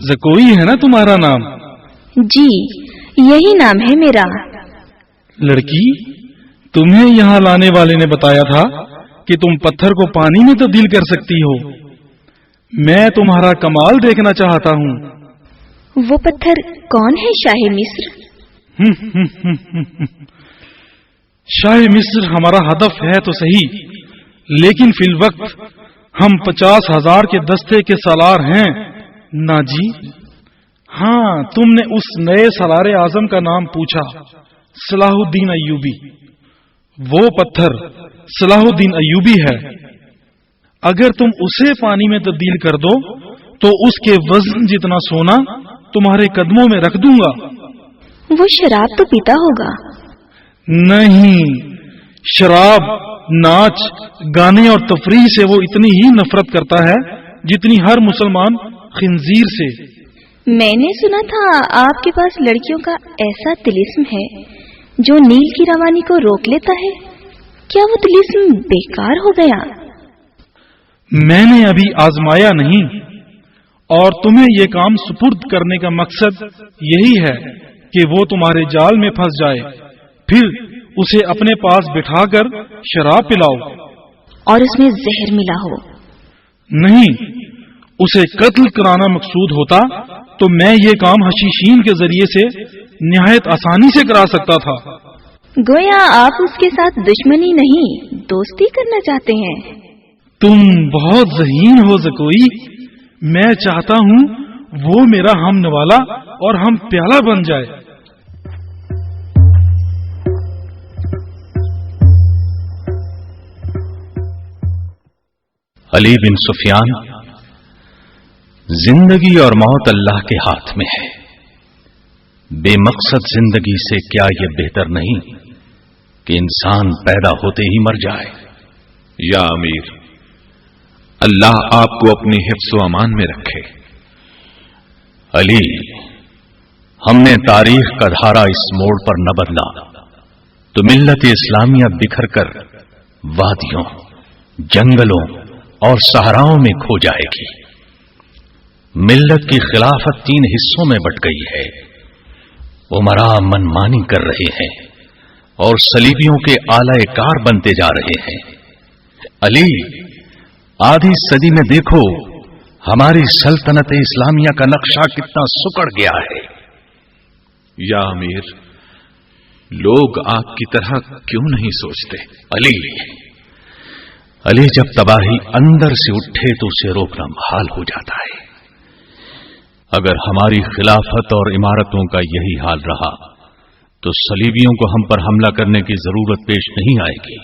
ज़कोई है ना तुम्हारा नाम? जी, यही नाम है मेरा। लड़की, तुम्हें यहाँ लाने वाले ने बताया था कि तुम पत्थर को पानी में तब्दील कर सकती हो। मैं तुम्हारा कमाल देखना चाहता हूँ। वो पत्थर कौन है शाह मिस्र? शाह मिस्र हमारा हदफ है तो सही, लेकिन फिल वक्त हम 50,000 के दस्ते के सालार हैं ना जी। हाँ, तुमने उस नए सलारे आजम का नाम पूछा, सलाहुद्दीन अय्यूबी। वो पत्थर सलाहुद्दीन अय्यूबी है। अगर तुम उसे पानी में तब्दील कर दो तो उसके वजन जितना सोना तुम्हारे कदमों में रख दूंगा। वो शराब तो पीता होगा? नहीं, शराब, नाच, गाने और तफरीह से वो इतनी ही नफरत करता है जितनी हर मुसलमान खिंजीर से। मैंने सुना था आपके पास लड़कियों का ऐसा तिलिस्म है जो नील की रवानी को रोक लेता है। क्या वो तिलिस्म बेकार हो गया? मैंने अभी आजमाया नहीं, और तुम्हें ये काम सुपुर्द करने का मकसद यही है कि वो तुम्हारे जाल में फंस जाए, फिर उसे अपने पास बिठाकर शराब पिलाओ। और उसमें जहर मिला हो? नहीं, उसे कत्ल कराना मकसूद होता तो मैं ये काम हशीशीन के जरिए से निहायत आसानी से करा सकता था। गोया आप उसके साथ दुश्मनी नहीं, दोस्ती करना चाहते हैं। तुम बहुत ज़हीन हो ज़कोई। मैं चाहता हूँ वो मेरा हम नवाला और हम प्याला बन जाए। अली बिन सुफियान, जिंदगी और मौत अल्लाह के हाथ में है। बेमकसद जिंदगी से क्या यह बेहतर नहीं कि इंसान पैदा होते ही मर जाए? या अमीर, अल्लाह आपको अपनी हिफ्ज़ व अमान में रखे। अली, हमने तारीख का धारा इस मोड़ पर न बदला तो मिल्लत इस्लामिया बिखर कर वादियों, जंगलों और सहराओं में खो जाएगी। मिल्लत की खिलाफत 3 हिस्सों में बट गई है। उमरा मनमानी कर रहे हैं और सलीबियों के आलाए कार बनते जा रहे हैं। अली, आधी सदी में देखो हमारी सल्तनत इस्लामिया का नक्शा कितना सुकड़ गया है। या अमीर, लोग आपकी तरह क्यों नहीं सोचते? अली, जब तबाही अंदर से उठे तो उसे रोकना मुहाल हो जाता है। अगर हमारी खिलाफत और इमारतों का यही हाल रहा तो सलीबियों को हम पर हमला करने की जरूरत पेश नहीं आएगी।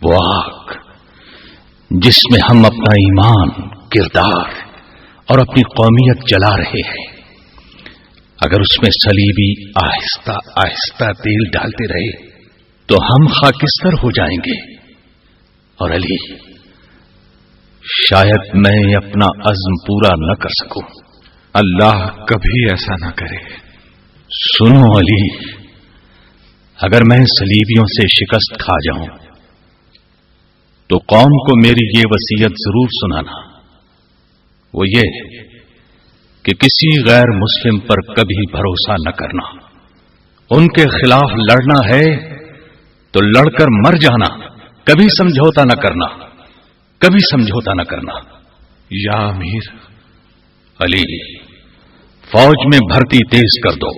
वो आग जिसमें हम अपना ईमान, किरदार और अपनी कौमियत जला रहे हैं, अगर उसमें सलीबी आहिस्ता आहिस्ता तेल डालते रहे तो हम खाकिस्तर हो जाएंगे। और अली, शायद मैं अपना अज़्म पूरा न कर सकूं। अल्लाह कभी ऐसा ना करे। सुनो अली, अगर मैं सलीबियों से शिकस्त खा जाऊं तो कौम को मेरी ये वसीयत जरूर सुनाना। वो ये कि किसी गैर मुस्लिम पर कभी भरोसा न करना। उनके खिलाफ लड़ना है तो लड़कर मर जाना, कभी समझौता न करना, कभी समझौता न करना। या अमीर। अली, फौज में भर्ती तेज कर दो।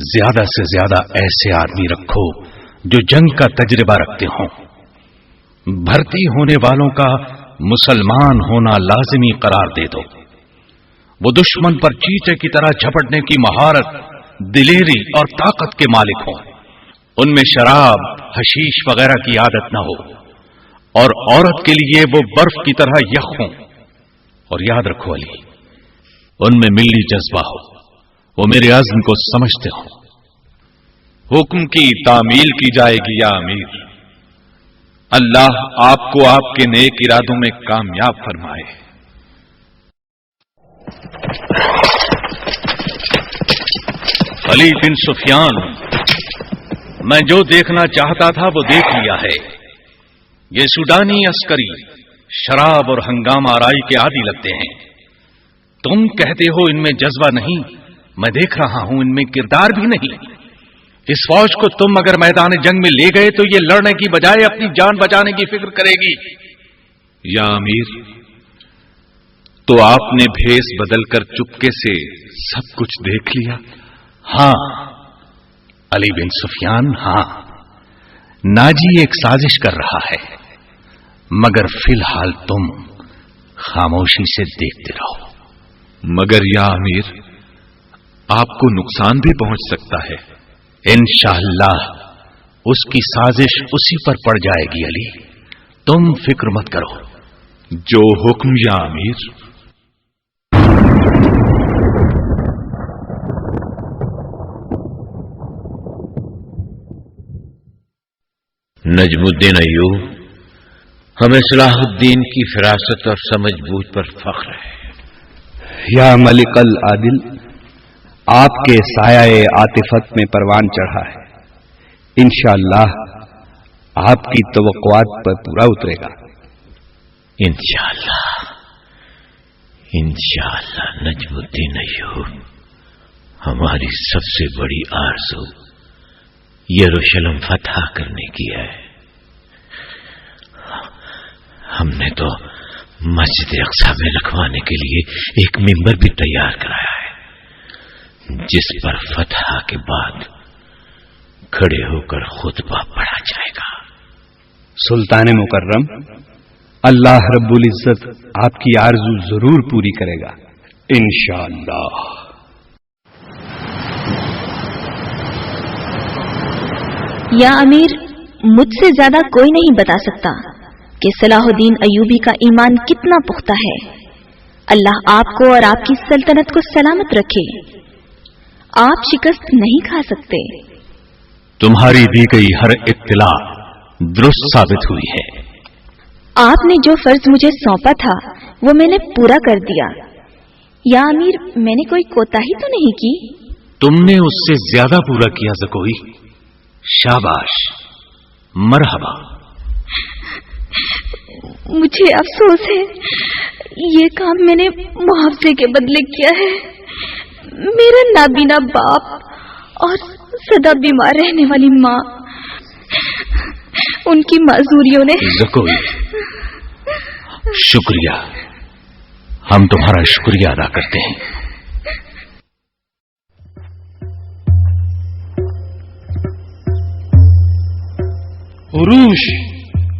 ज्यादा से ज्यादा ऐसे आदमी रखो जो जंग का तजर्बा रखते हों। भर्ती होने वालों का मुसलमान होना लाजिमी करार दे दो। वो दुश्मन पर चीते की तरह झपटने की महारत, दिलेरी और ताकत के मालिक हों। उनमें शराब, हशीश वगैरह की आदत न हो और औरत के लिए वो बर्फ की तरह यख हों। और याद रखो अली, उनमें मिल्ली जज्बा हो, वो मेरे अज़्म को समझते हो। हुक्म की तामील की जाएगी या अमीर। अल्लाह आपको आपके नेक इरादों में कामयाब फरमाए। अली बिन सुफियान, मैं जो देखना चाहता था वो देख लिया है। ये सूडानी अस्करी शराब और हंगामा आराई के आदी लगते हैं। तुम कहते हो इनमें जज्बा नहीं, मैं देख रहा हूं इनमें किरदार भी नहीं। इस फौज को तुम अगर मैदान जंग में ले गए तो ये लड़ने की बजाय अपनी जान बचाने की फिक्र करेगी। या अमीर, तो आपने भेष बदलकर चुपके से सब कुछ देख लिया? हां अली बिन सुफियान, हां, नाजी एक साजिश कर रहा है, मगर फिलहाल तुम खामोशी से देखते रहो। मगर या अमीर, आपको नुकसान भी पहुंच सकता है। इंशाअल्लाह उसकी साजिश उसी पर पड़ जाएगी अली, तुम फिक्र मत करो। जो हुक्म या अमीर। नजमुद्दीन अय्यूब, हमें सलाहुद्दीन की फिरासत और समझबूझ पर फख्र है। या मलिक अल आदिल, आपके साया आतिफत में परवान चढ़ा है, इंशाअल्लाह आपकी तवक्कुआत पर पूरा उतरेगा। इंशाअल्लाह, इंशाअल्लाह नजमुद्दीन अय्यूब, हमारी सबसे बड़ी आरज़ू यरूशलेम फतह करने की है। हमने तो मस्जिद अक्सा में रखवाने के लिए एक मिंबर भी तैयार कराया है, जिस पर फतह के बाद खड़े होकर खुतबा पढ़ा जाएगा। सुल्तान मुकर्रम, अल्लाह रब्बुल इज्जत आपकी आरज़ू जरूर पूरी करेगा, इंशाअल्लाह। या अमीर, मुझसे ज्यादा कोई नहीं बता सकता कि सलाहुद्दीन अय्यूबी का ईमान कितना पुख्ता है। अल्लाह आपको और आपकी सल्तनत को सलामत रखे। आप शिकस्त नहीं खा सकते। तुम्हारी दी गई हर इत्तला दुरुस्त साबित हुई है। आपने जो फर्ज मुझे सौंपा था वो मैंने पूरा कर दिया। या अमीर, मैंने कोई कोताही तो नहीं की? तुमने उससे ज्यादा पूरा किया ज़कोई। शाबाश, मरहबा। मुझे अफसोस है, ये काम मैंने मुआवजे के बदले किया है। मेरा नाबीना बाप और सदा बीमार रहने वाली माँ, उनकी माजूरियों ने। ज़कोई, शुक्रिया, हम तुम्हारा शुक्रिया अदा करते हैं।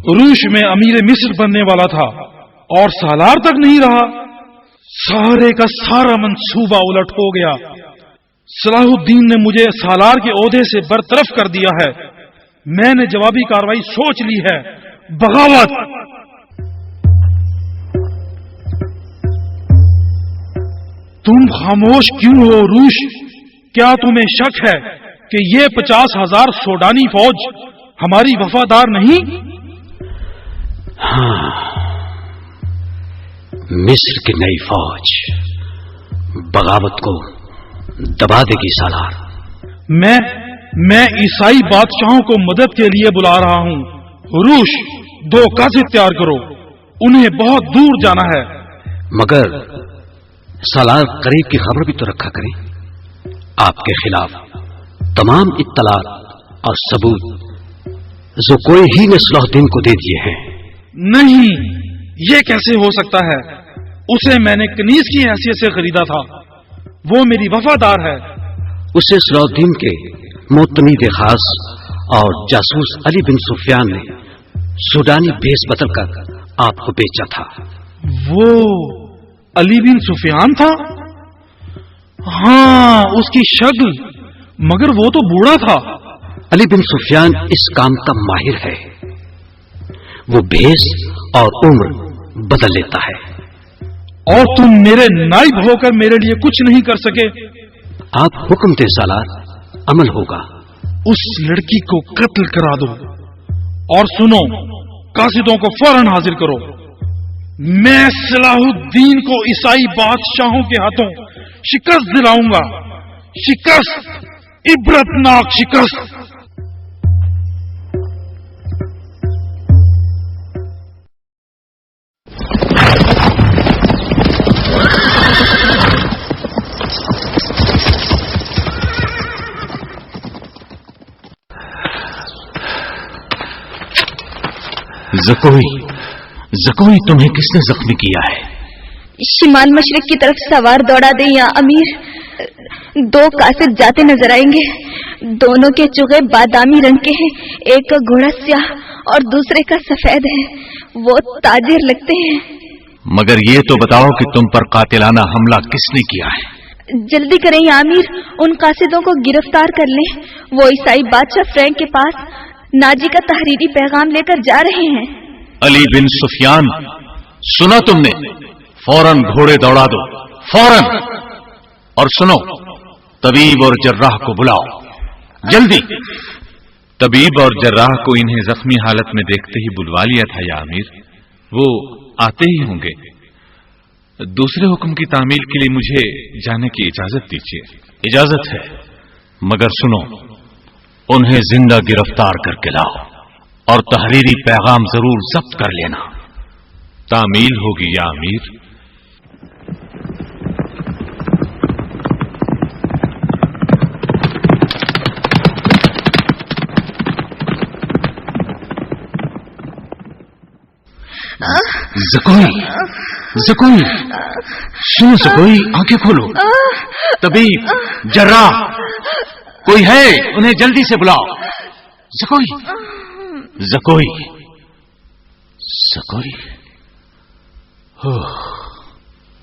उरूश में अमीर मिस्र बनने वाला था और सालार तक नहीं रहा। सारे का सारा मंसूबा उलट हो गया। सलाहुद्दीन ने मुझे सालार के ओहदे से बरतरफ कर दिया है। मैंने जवाबी कार्रवाई सोच ली है, बगावत। तुम खामोश क्यों हो रूश? क्या तुम्हें शक है कि ये 50,000 सोडानी फौज हमारी वफादार नहीं? हाँ, मिस्र की नई फौज बगावत को दबा देगी सालार। मैं ईसाई बादशाहों को मदद के लिए बुला रहा हूँ। रूश, 2 काज़िब तैयार करो, उन्हें बहुत दूर जाना है। मगर सालार करीब की खबर भी तो रखा करें। आपके खिलाफ तमाम इत्तलात और सबूत जो कोई ही ने सलाहुद्दीन को दे दिए हैं। नहीं, ये कैसे हो सकता है? उसे मैंने कनीज की हैसियत से खरीदा था। वो मेरी वफादार है। उसे सलाहुद्दीन के मोतमीद खास और जासूस अली बिन सुफियान ने सूडानी भेष बदल कर आपको बेचा था। वो अली बिन सुफियान था? हाँ, उसकी शक्ल, मगर वो तो बूढ़ा था। अली बिन सुफियान इस काम का माहिर है। वो भेष और उम्र बदल लेता है। और तुम मेरे नाइब होकर मेरे लिए कुछ नहीं कर सके। आप हुक्म दे सालार, अमल होगा। उस लड़की को कत्ल करा दो। और सुनो, कासिदों को फौरन हाजिर करो। मैं सलाहुद्दीन को ईसाई बादशाहों के हाथों शिकस्त दिलाऊंगा। शिकस्त, इबरतनाक शिकस्त। ज़कोई तुम्हें किसने जख्मी किया है? शिमाल मशरिक की तरफ सवार दौड़ा दे या अमीर। 2 कासिद जाते नजर आएंगे। दोनों के चुगे बादामी रंग के हैं। एक का घोड़ा स्याह और दूसरे का सफेद है। वो ताजिर लगते हैं। मगर ये तो बताओ कि तुम पर कातिलाना हमला किसने किया है? जल्दी करें या अमीर, उन कासिदों को गिरफ्तार कर लें। वो ईसाई बादशाह फ्रैंक के पास नाजी का तहरीरी पैगाम लेकर जा रहे हैं। अली बिन सुफियान, सुना तुमने? फौरन घोड़े दौड़ा दो, फौरन। और सुनो, तबीब और जर्राह को बुलाओ, जल्दी। तबीब और जर्राह को इन्हें जख्मी हालत में देखते ही बुलवा लिया था या अमीर। वो आते ही होंगे। दूसरे हुक्म की तामील के लिए मुझे जाने की इजाजत दीजिए। इजाजत है, मगर सुनो, उन्हें जिंदा गिरफ्तार करके लाओ और तहरीरी पैगाम जरूर जब्त कर लेना। तामील होगी या अमीर। ज़कोई, सुनो ज़कोई, आंखें खोलो। तबीब, जर्राह, कोई है? उन्हें जल्दी से बुलाओ। ज़कोई।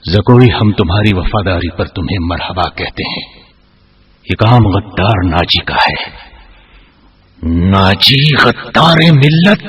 ज़कोई, हम तुम्हारी वफादारी पर तुम्हें मरहबा कहते हैं। ये काम गद्दार नाजी का है। नाजी गद्दार मिल्लत।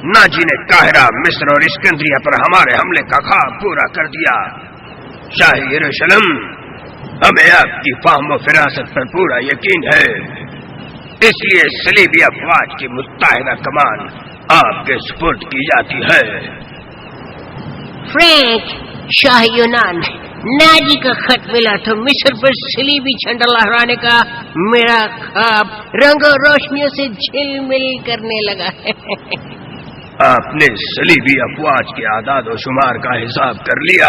नाजी ने काहिरा, मिस्र और इस्कंदरिया पर हमारे हमले का ख्वाब पूरा कर दिया। शाह यरूशलेम, हमें आपकी फाहम व फिरासत पर पूरा यकीन है, इसलिए सलीबी अफवाज की मुत्ताहिदा कमान आपके सुपुर्द की जाती है। फ्रैंक, शाह यूनान, नाजी का खत मिला तो मिस्र पर सलीबी झंडा लहराने का मेरा ख्वाब रंगों रोशनियों से झिलमिल करने लगा है। आपने सलीबी अफवाज के आदाद और शुमार का हिसाब कर लिया?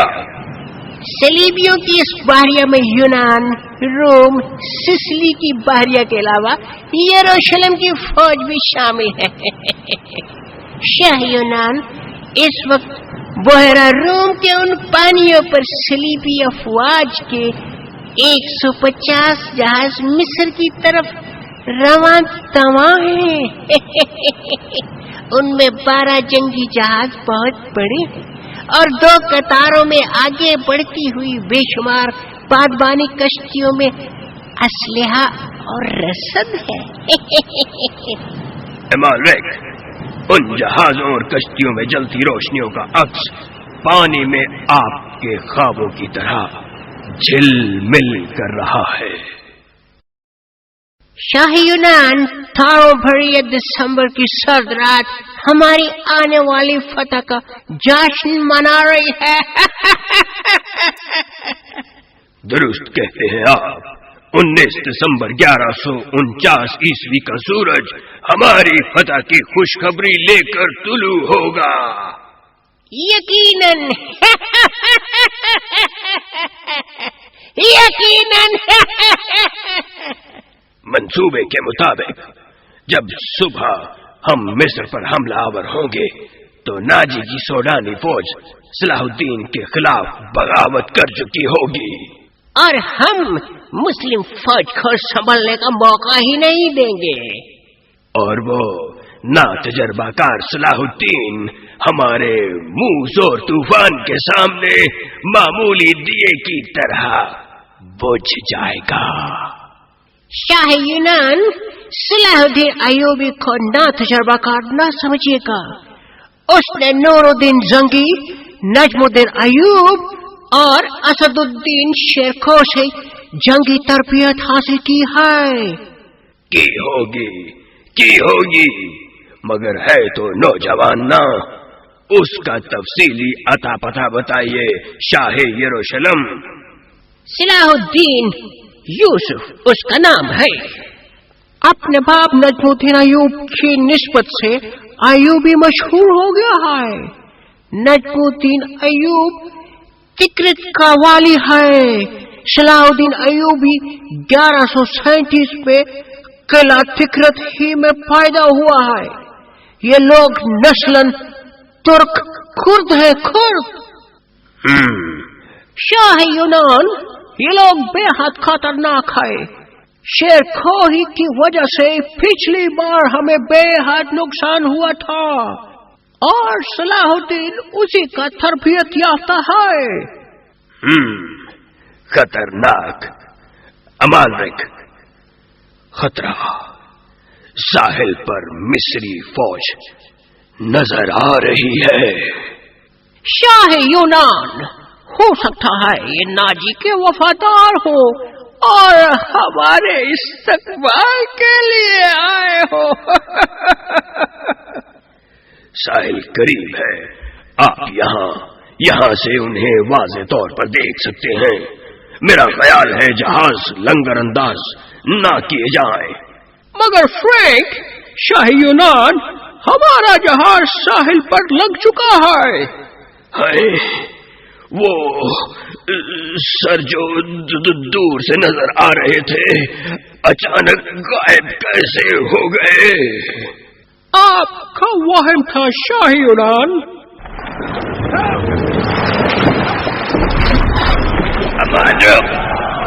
सलीबियों की इस बारिया में यूनान, रोम, सिसिली की बारिया के अलावा यरूशलेम की फौज भी शामिल है। शाह यूनान, इस वक्त बहरा रोम के उन पानियों पर सलीबी अफवाज के 150 जहाज मिस्र की तरफ रवान तवा है। उनमें 12 जंगी जहाज बहुत बड़े और 2 कतारों में आगे बढ़ती हुई बेशुमार बादबानी कश्तियों में असलहा और रसद है। मालिक, उन जहाजों और कश्तियों में जलती रोशनियों का अक्स पानी में आपके ख्वाबों की तरह झिलमिल कर रहा है। शाह यूनान, तारों भरी दिसंबर की सर्द रात हमारी आने वाली फतह का जश्न मना रही है। दुरुस्त कहते हैं आप। 19 दिसंबर 1149 ईस्वी का सूरज हमारी फतह की खुशखबरी लेकर तुलू होगा। यकीनन। यकीनन। मंसूबे के मुताबिक जब सुबह हम मिस्र पर हमलावर होंगे तो नाजी की सोडानी फौज सलाहुद्दीन के खिलाफ बगावत कर चुकी होगी और हम मुस्लिम फौज को संभलने का मौका ही नहीं देंगे। और वो ना तजर्बाकार सलाहुद्दीन हमारे मुंह जोर तूफान के सामने मामूली दिए की तरह बुझ जाएगा। शाह यूनान, सलाहुद्दीन अयूबी को ना तजर्बाकार ना समझिएगा। उसने नूरुद्दीन जंगी, नजमुद्दीन अयूब और असदुद्दीन शेरखो से जंगी तरबियत हासिल की है। की होगी मगर है तो नौजवान ना। उसका तफसीली अता पता बताइए शाह यरूशलेम। सलाहुद्दीन यूसुफ उसका नाम है। अपने बाप नजमुद्दीन अयूब की निस्बत से अयूबी मशहूर हो गया है। नजमुद्दीन अयूब तिकरित का वाली है। सलाहुद्दीन अयूबी 1137 में किला तिकरित ही में पैदा हुआ है। ये लोग नस्लन तुर्क कुर्द है, कुर्द। शाह यूनान ये लोग बेहद खतरनाक है। शेरखोरी की वजह से पिछली बार हमें बेहद नुकसान हुआ था और सलाहुद्दीन उसी का तरबियत याफ्ता है। खतरनाक अमालिक, खतरा। साहिल पर मिस्री फौज नजर आ रही है। शाह यूनान हो सकता है ये नाजी के वफादार हो और हमारे इस्तकबाल के लिए आए हो। साहिल करीब है। आप यहाँ से उन्हें वाज़े तौर पर देख सकते हैं। मेरा ख्याल है जहाज लंगर अंदाज ना किए जाए। मगर फ्रैंक, शाह यूनान हमारा जहाज साहिल पर लग चुका है। वो सर जो दूर से नजर आ रहे थे अचानक गायब कैसे हो गए? आपका वहम था शाह यूनान।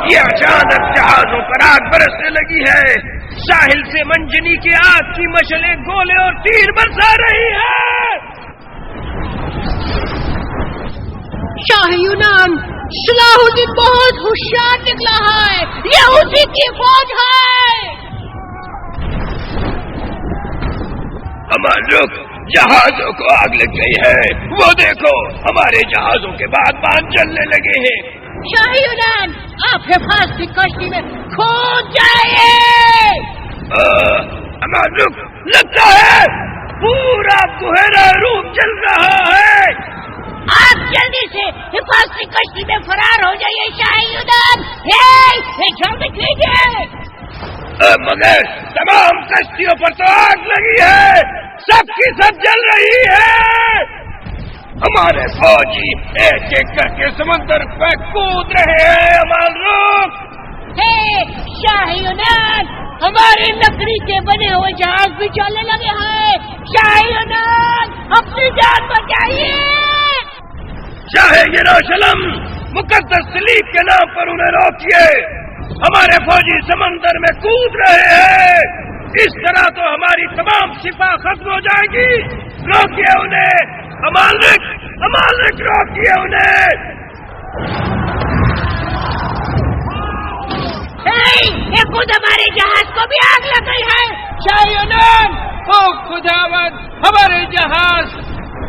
ये अचानक जहाजों पर आग बरसने लगी है। साहिल से मंजनी की आग की मशलें, गोले और तीर बरसा रही है। शाह यूनान, सलाहुद्दीन बहुत होशियार निकला है। ये उसी की फौज है। हमारे जहाजों को आग लग गई है। वो देखो, हमारे जहाजों के बाद बांध जलने लगे हैं। शाह यूनान, आप हिफाजती कश्ती में खोद जाइए। हमारे लगता है पूरा सुनहरा रूप जल रहा है। आप जल्दी से हिफाजती कश्ती में फरार हो जाइए शाह यूनान। जल्दी कीजिए। मगर तमाम कश्तियों पर तो आग लगी है, सबकी सब जल रही है। हमारे फौजी एक एक करके समंदर पे कूद रहे हैं। अमाल शाह यूनान, हमारे लकड़ी के बने हुए जहाज भी चलने लगे हैं। शाह यूनान, अपनी जान बचाइए। शाह यरूशलेम, मुकद्दस सलीब के नाम पर उन्हें रोकिए। हमारे फौजी समंदर में कूद रहे हैं। इस तरह तो हमारी तमाम सिपा खत्म हो जाएगी। रोकिए उन्हें। अमालिक, रोकिए उन्हें। ये खुद हमारे जहाज को भी आग लग गई है। शाह यूनान, ओ खुदावंद, हमारे जहाज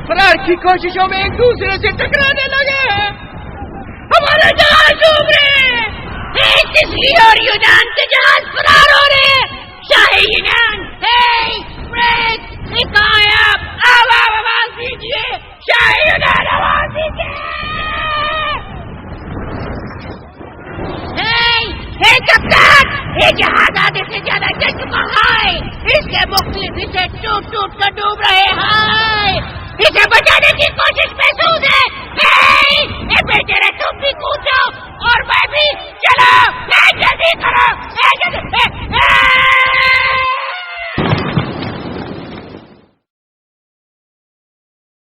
फरार की कोशिशों में एक दूसरे से टकराने लगे हैं। हमारे जहाज डूब रहे हैं। सिसली और यूनान के जहाज फरार हो रहे हैं। शाह यूनान, आवाज दीजिए। शाह यूनान, आवाज दीजिए। कप्तान, ये जहाज आधे से ज्यादा जल चुका है। इसके मुख्तलिफ हिस्से टूट टूट कर डूब रहे हैं। इसे बचाने की कोशिश महसूस है।